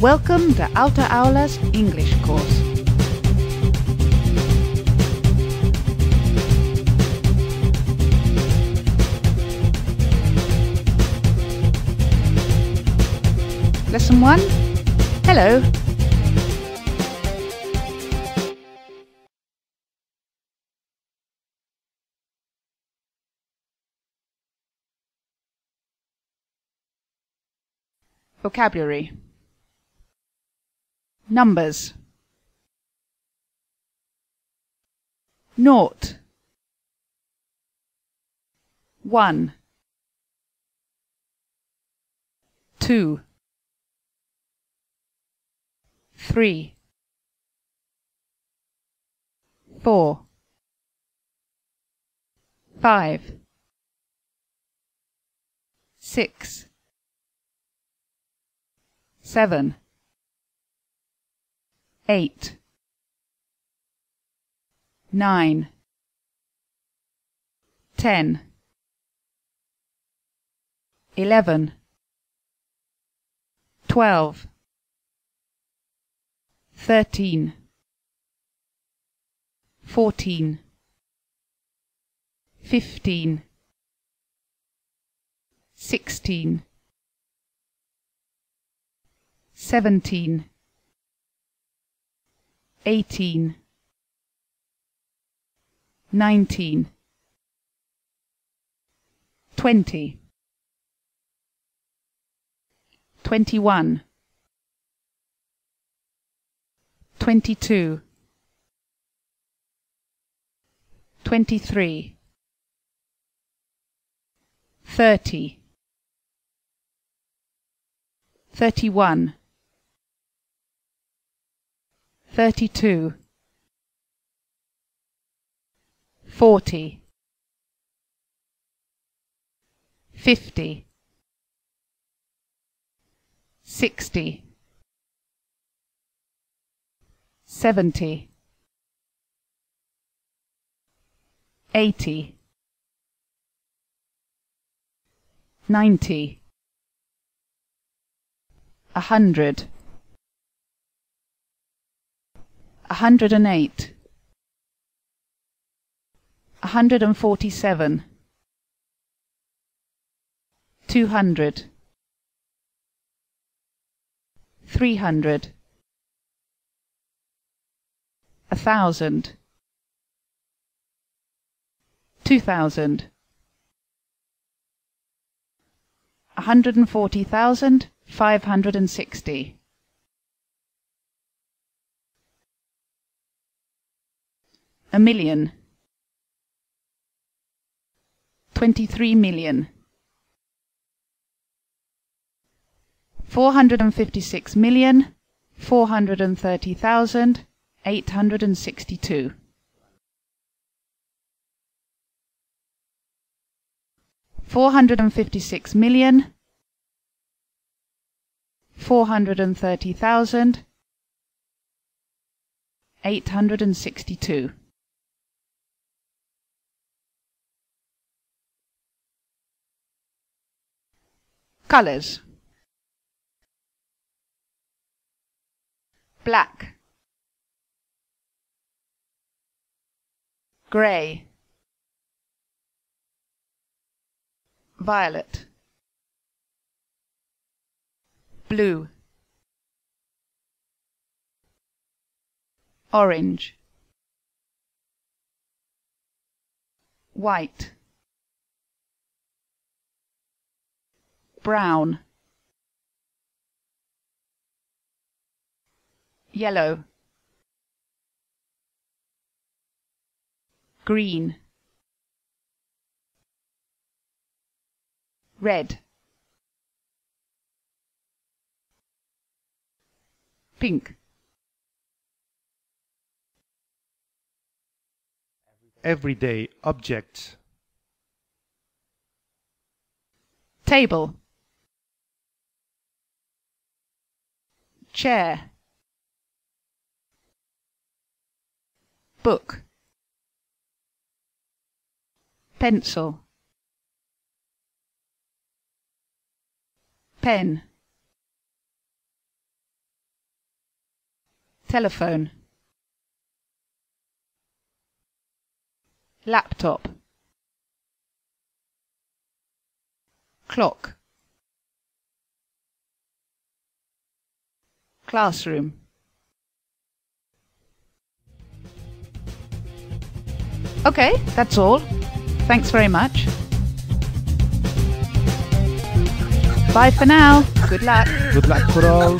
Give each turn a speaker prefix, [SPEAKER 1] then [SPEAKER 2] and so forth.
[SPEAKER 1] Welcome to Alta Aula's English course. Lesson 1. Hello. Vocabulary. Numbers. Naught. 1. 2. 3. 4. 5. 6. 7. 8. 9. 10. 11. 12. 13. 14. 15. 16. 17. 18. 19. 20. 21. 22. 23. 30. 31. 32. 40. 50. 60. 70. 80. 90. 100. 108. 147. 200. 300. 1,000. 2,000. 140,560. A million. 23 million. 456,430,862. 456,430,862. Colors. Black, grey, violet, blue, orange, white, brown, yellow, green, red, pink.
[SPEAKER 2] Everyday objects.
[SPEAKER 1] Table, chair, book, pencil, pen, telephone, laptop, clock, classroom. Okay, that's all. Thanks very much. Bye for now. Good luck.
[SPEAKER 2] Good luck for all.